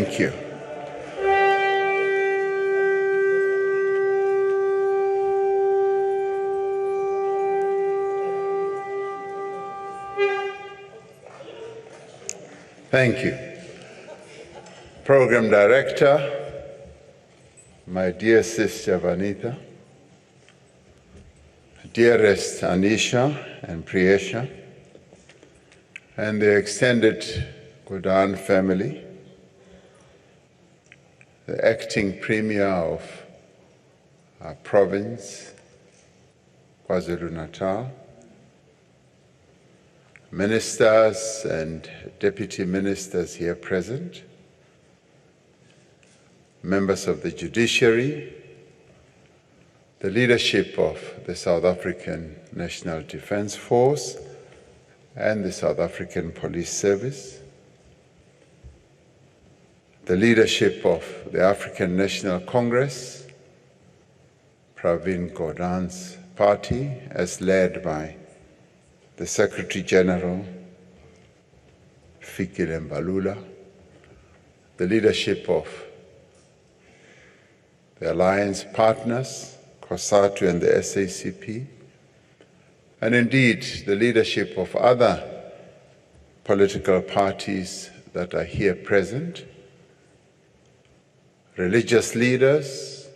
Thank you. Thank you. Program Director, my dear sister Vanita, dearest Anisha and Priyesha, and the extended Gordhan family, the acting Premier of our province, KwaZulu-Natal, ministers and deputy ministers here present, members of the judiciary, the leadership of the South African National Defence Force and the South African Police Service, the leadership of the African National Congress, Pravin Gordhan's party, as led by the Secretary General, Fikile Mbalula, the leadership of the alliance partners, COSATU and the SACP, and indeed the leadership of other political parties that are here present, religious leaders,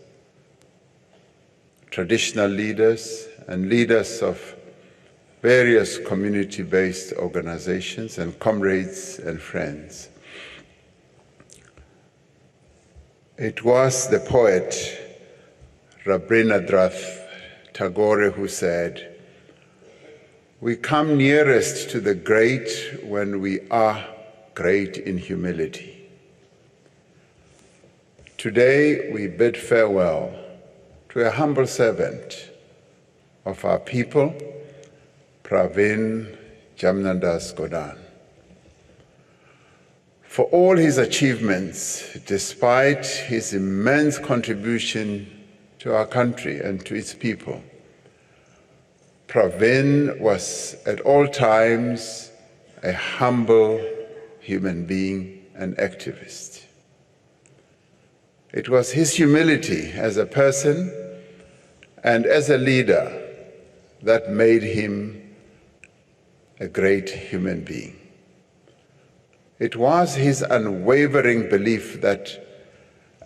traditional leaders, and leaders of various community-based organizations, and comrades and friends. It was the poet Rabindranath Tagore who said, "We come nearest to the great when we are great in humility." Today we bid farewell to a humble servant of our people, Pravin Gordhan. For all his achievements, despite his immense contribution to our country and to its people, Pravin was at all times a humble human being and activist. It was his humility as a person and as a leader that made him a great human being. It was his unwavering belief that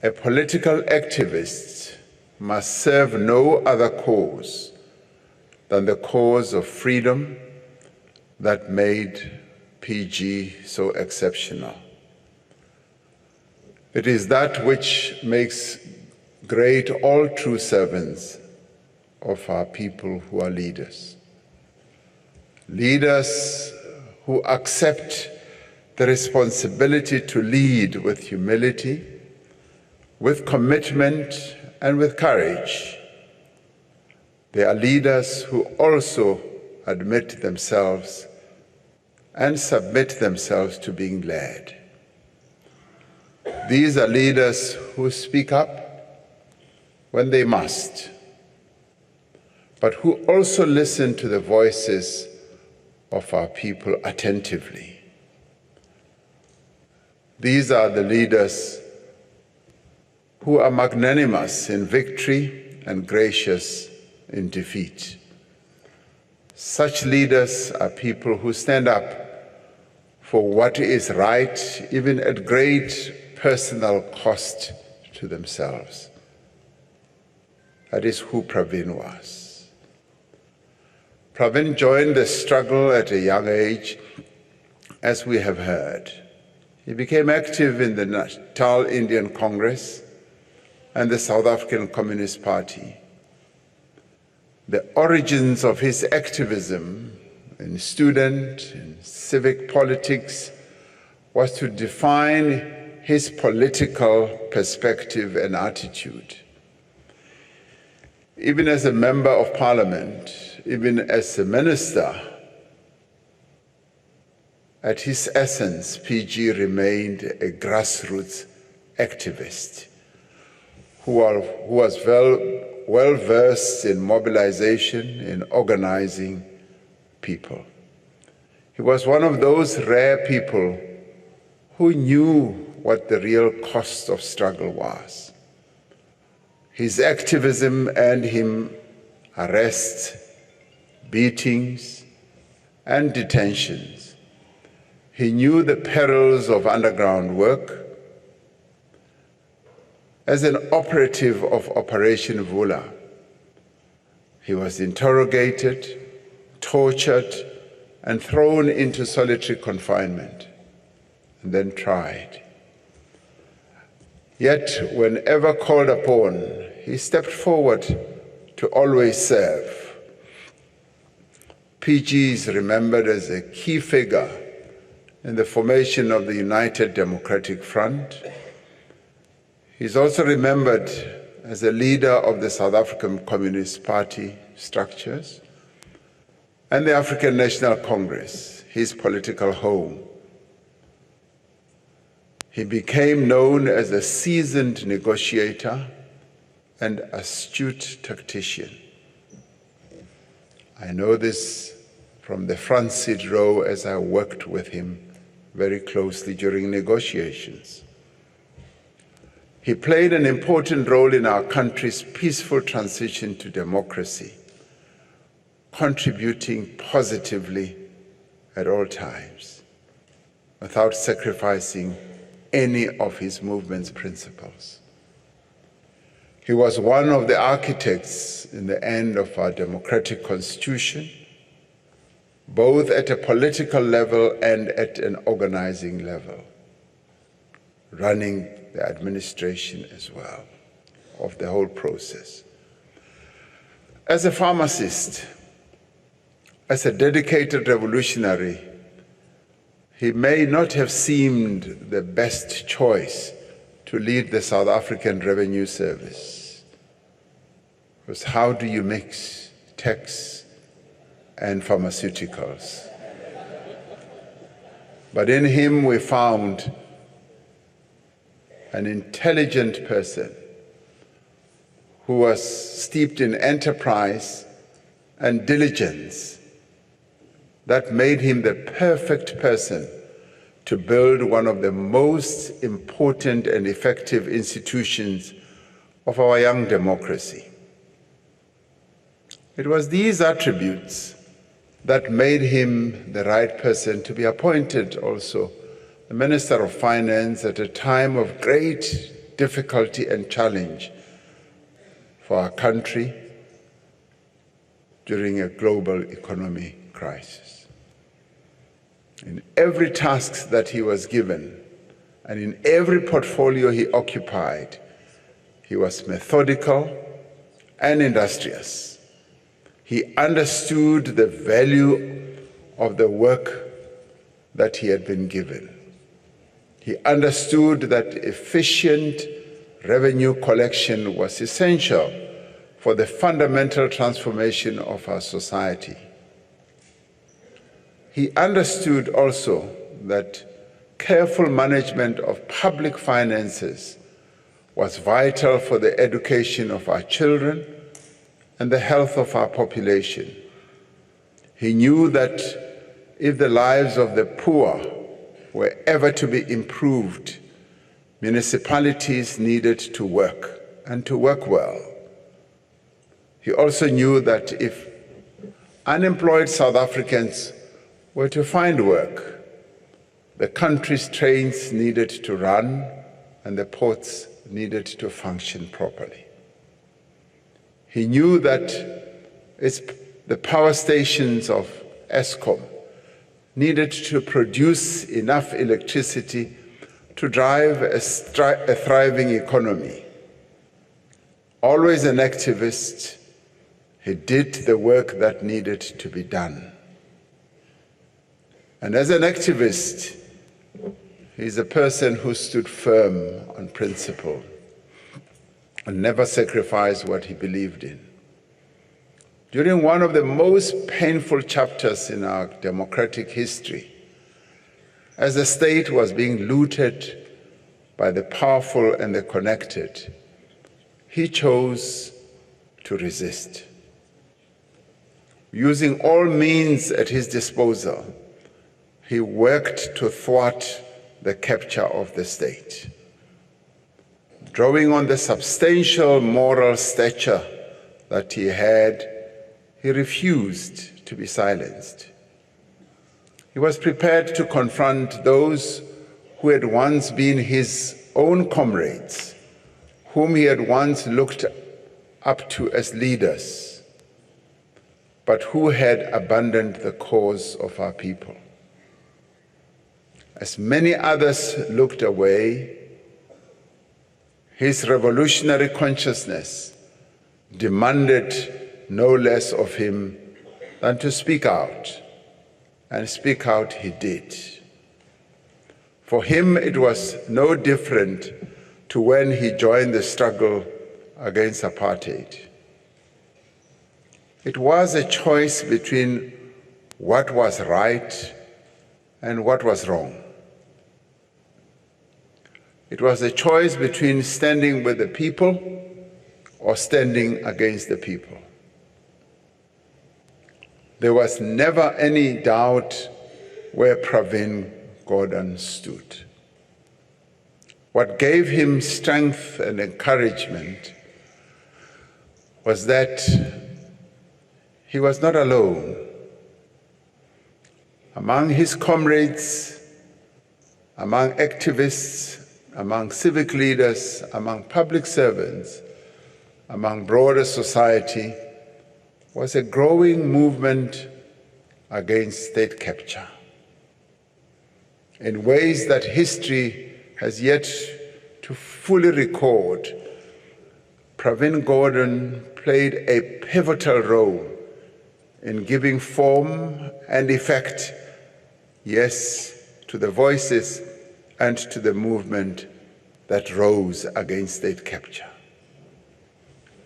a political activist must serve no other cause than the cause of freedom that made PG so exceptional. It is that which makes great all true servants of our people who are leaders. Leaders who accept the responsibility to lead with humility, with commitment, and with courage. They are leaders who also admit themselves and submit themselves to being led. These are leaders who speak up when they must, but who also listen to the voices of our people attentively. These are the leaders who are magnanimous in victory and gracious in defeat. Such leaders are people who stand up for what is right, even at great personal cost to themselves. That is who Pravin was. Pravin joined the struggle at a young age, as we have heard. He became active in the Natal Indian Congress and the South African Communist Party. The origins of his activism in student and civic politics was to define his political perspective and attitude. Even as a member of parliament, even as a minister, at his essence, PG remained a grassroots activist who was well versed in mobilization, in organizing people. He was one of those rare people who knew what the real cost of struggle was. His activism earned him arrests, beatings, and detentions. He knew the perils of underground work. As an operative of Operation Vula, he was interrogated, tortured, and thrown into solitary confinement, and then tried. Yet, whenever called upon, he stepped forward to always serve. PG is remembered as a key figure in the formation of the United Democratic Front. He's also remembered as a leader of the South African Communist Party structures and the African National Congress, his political home. He became known as a seasoned negotiator and astute tactician. I know this from the front seat row as I worked with him very closely during negotiations. He played an important role in our country's peaceful transition to democracy, contributing positively at all times, without sacrificing any of his movement's principles. He was one of the architects in the end of our democratic constitution, both at a political level and at an organizing level, running the administration as well of the whole process. As a pharmacist, as a dedicated revolutionary, he may not have seemed the best choice to lead the South African Revenue Service. Because how do you mix tax and pharmaceuticals? But in him we found an intelligent person who was steeped in enterprise and diligence that made him the perfect person to build one of the most important and effective institutions of our young democracy. It was these attributes that made him the right person to be appointed also the Minister of Finance at a time of great difficulty and challenge for our country during a global economic crisis. In every task that he was given and in every portfolio he occupied, he was methodical and industrious. He understood the value of the work that he had been given. He understood that efficient revenue collection was essential for the fundamental transformation of our society. He understood also that careful management of public finances was vital for the education of our children and the health of our population. He knew that if the lives of the poor were ever to be improved, municipalities needed to work, and to work well. He also knew that if unemployed South Africans were to find work, the country's trains needed to run and the ports needed to function properly. He knew that the power stations of Eskom needed to produce enough electricity to drive a thriving economy. Always an activist, he did the work that needed to be done. And as an activist, he's a person who stood firm on principle and never sacrificed what he believed in. During one of the most painful chapters in our democratic history, as the state was being looted by the powerful and the connected, he chose to resist. Using all means at his disposal, he worked to thwart the capture of the state. Drawing on the substantial moral stature that he had, he refused to be silenced. He was prepared to confront those who had once been his own comrades, whom he had once looked up to as leaders, but who had abandoned the cause of our people. As many others looked away, his revolutionary consciousness demanded no less of him than to speak out, and speak out he did. For him, it was no different to when he joined the struggle against apartheid. It was a choice between what was right and what was wrong. It was a choice between standing with the people or standing against the people. There was never any doubt where Pravin Gordhan stood. What gave him strength and encouragement was that he was not alone. Among his comrades, among activists, among civic leaders, among public servants, among broader society, was a growing movement against state capture. In ways that history has yet to fully record, Pravin Gordhan played a pivotal role in giving form and effect, yes, to the voices and to the movement that rose against state capture.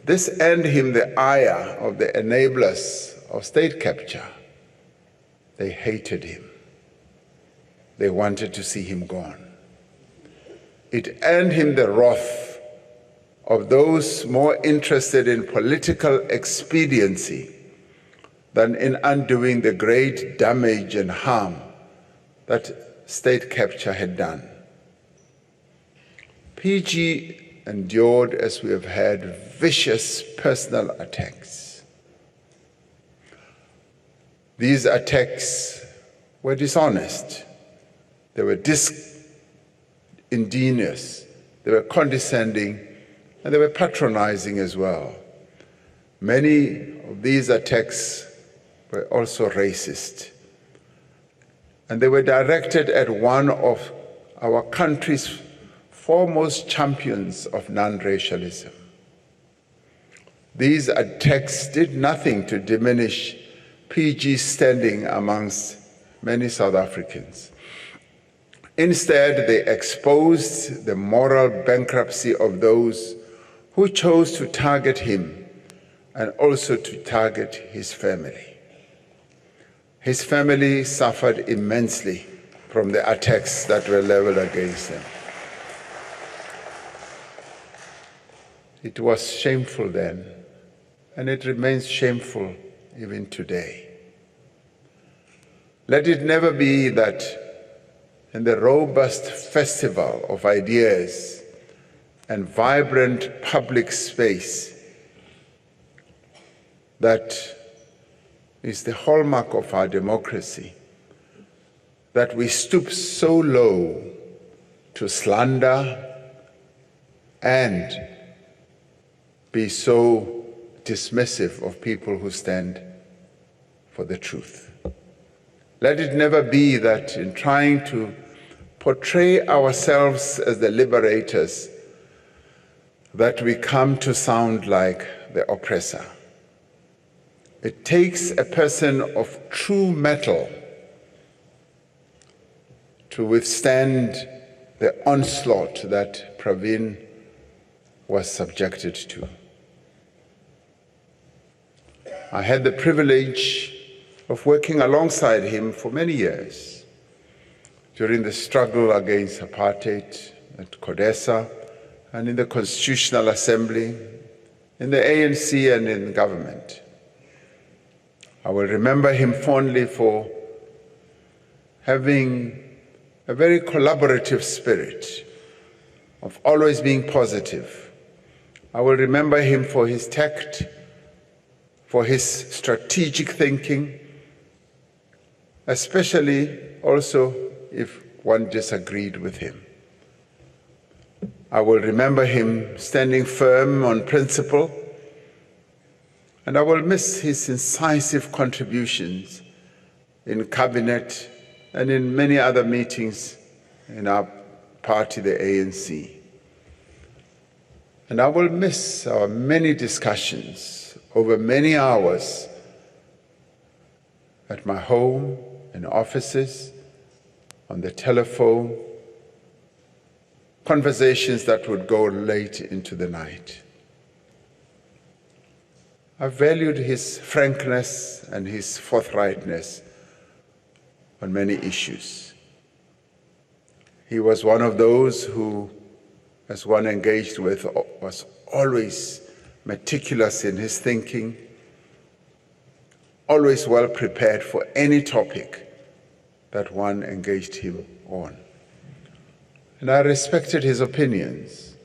This earned him the ire of the enablers of state capture. They hated him. They wanted to see him gone. It earned him the wrath of those more interested in political expediency than in undoing the great damage and harm that state capture had done. PG endured, as we have heard, vicious personal attacks. These attacks were dishonest. They were disingenuous. They were condescending, and they were patronizing as well. Many of these attacks were also racist. And they were directed at one of our country's foremost champions of non-racialism. These attacks did nothing to diminish PG's standing amongst many South Africans. Instead, they exposed the moral bankruptcy of those who chose to target him and also to target his family. His family suffered immensely from the attacks that were leveled against them. It was shameful then, and it remains shameful even today. Let it never be that in the robust festival of ideas and vibrant public space that is the hallmark of our democracy, that we stoop so low to slander and be so dismissive of people who stand for the truth. Let it never be that in trying to portray ourselves as the liberators, that we come to sound like the oppressor. It takes a person of true mettle to withstand the onslaught that Pravin was subjected to. I had the privilege of working alongside him for many years during the struggle against apartheid at CODESA and in the Constitutional Assembly, in the ANC and in government. I will remember him fondly for having a very collaborative spirit of always being positive. I will remember him for his tact, for his strategic thinking, especially also if one disagreed with him. I will remember him standing firm on principle, and I will miss his incisive contributions in cabinet and in many other meetings in our party, the ANC. And I will miss our many discussions over many hours at my home, in offices, on the telephone, conversations that would go late into the night. I valued his frankness and his forthrightness on many issues. He was one of those who, as one engaged with, was always meticulous in his thinking, always well prepared for any topic that one engaged him on. And I respected his opinions,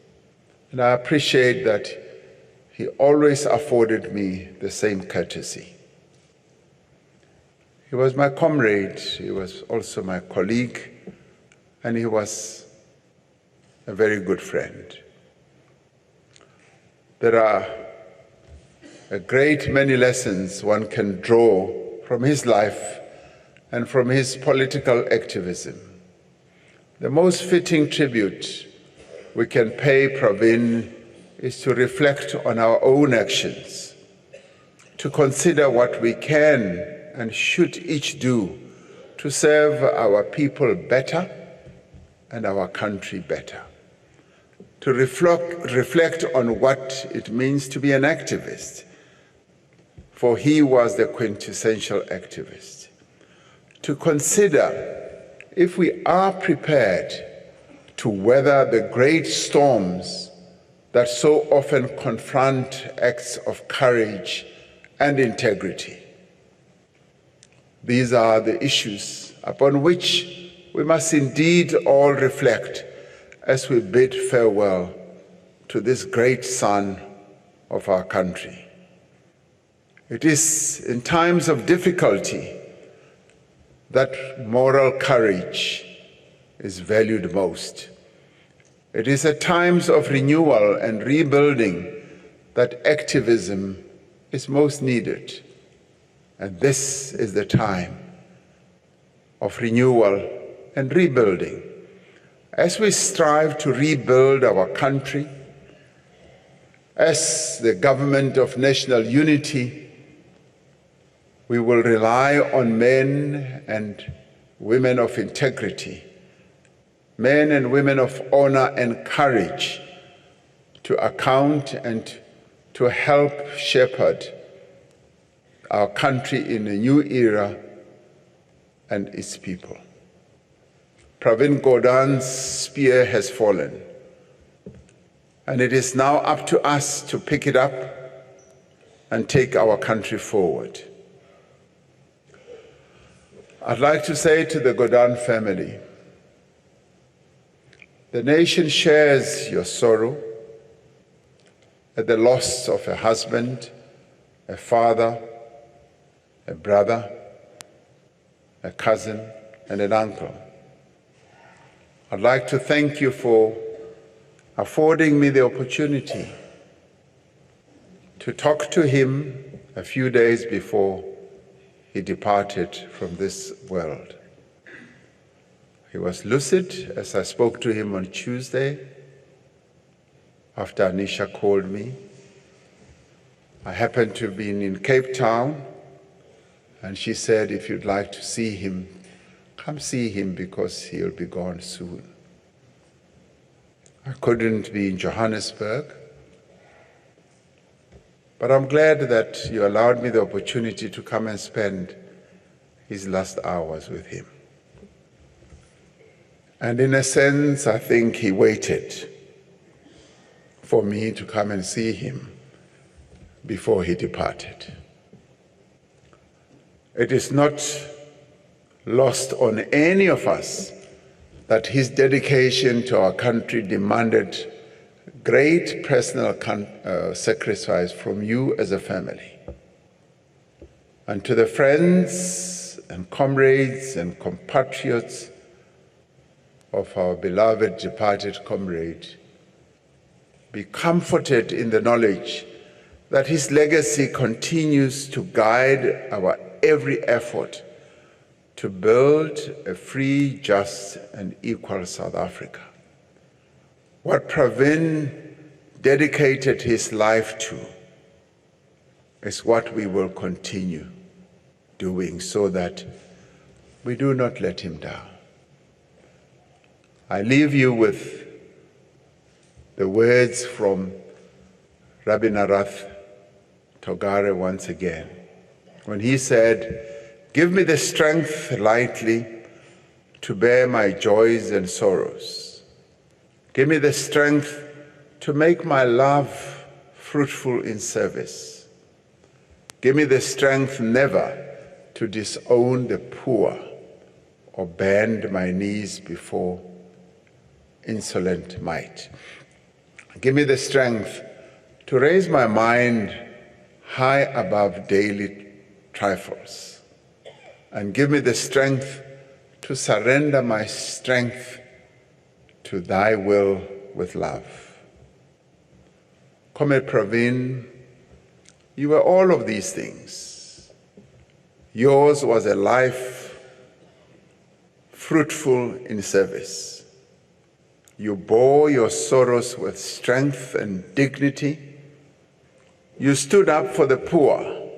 and I appreciate that he always afforded me the same courtesy. He was my comrade, he was also my colleague, and he was a very good friend. There are a great many lessons one can draw from his life and from his political activism. The most fitting tribute we can pay Pravin is to reflect on our own actions, to consider what we can and should each do to serve our people better and our country better, to reflect on what it means to be an activist, for he was the quintessential activist, to consider if we are prepared to weather the great storms that so often confront acts of courage and integrity. These are the issues upon which we must indeed all reflect as we bid farewell to this great son of our country. It is in times of difficulty that moral courage is valued most. It is at times of renewal and rebuilding that activism is most needed. And this is the time of renewal and rebuilding. As we strive to rebuild our country, as the government of national unity, we will rely on men and women of integrity, men and women of honor and courage to account and to help shepherd our country in a new era and its people. Pravin Gordhan's spear has fallen, and it is now up to us to pick it up and take our country forward. I'd like to say to the Gordhan family, the nation shares your sorrow at the loss of a husband, a father, a brother, a cousin, and an uncle. I'd like to thank you for affording me the opportunity to talk to him a few days before he departed from this world. He was lucid as I spoke to him on Tuesday after Anisha called me. I happened to be in Cape Town, and she said, if you'd like to see him, come see him because he'll be gone soon. I couldn't be in Johannesburg, but I'm glad that you allowed me the opportunity to come and spend his last hours with him. And in a sense, I think he waited for me to come and see him before he departed. It is not lost on any of us that his dedication to our country demanded great personal sacrifice from you as a family. And to the friends and comrades and compatriots of our beloved departed comrade, be comforted in the knowledge that his legacy continues to guide our every effort to build a free, just, and equal South Africa. What Pravin dedicated his life to is what we will continue doing so that we do not let him down. I leave you with the words from Rabindranath Tagore once again, when he said, "Give me the strength lightly to bear my joys and sorrows. Give me the strength to make my love fruitful in service. Give me the strength never to disown the poor or bend my knees before insolent might. Give me the strength to raise my mind high above daily trifles, and give me the strength to surrender my strength to thy will with love." Comrade Pravin, you were all of these things. Yours was a life fruitful in service. You bore your sorrows with strength and dignity. You stood up for the poor,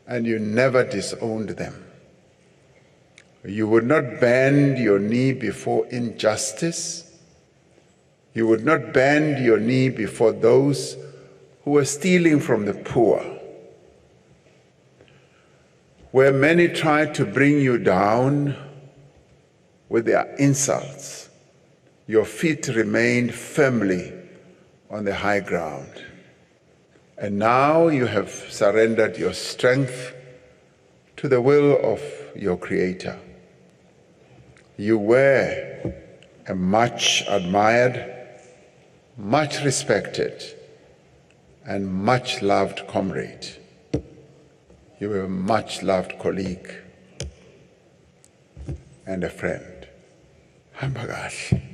and you never disowned them. You would not bend your knee before injustice. You would not bend your knee before those who were stealing from the poor. Where many tried to bring you down with their insults, your feet remained firmly on the high ground. And now you have surrendered your strength to the will of your Creator. You were a much admired, much respected, and much loved comrade. You were a much loved colleague and a friend. Hambagashi.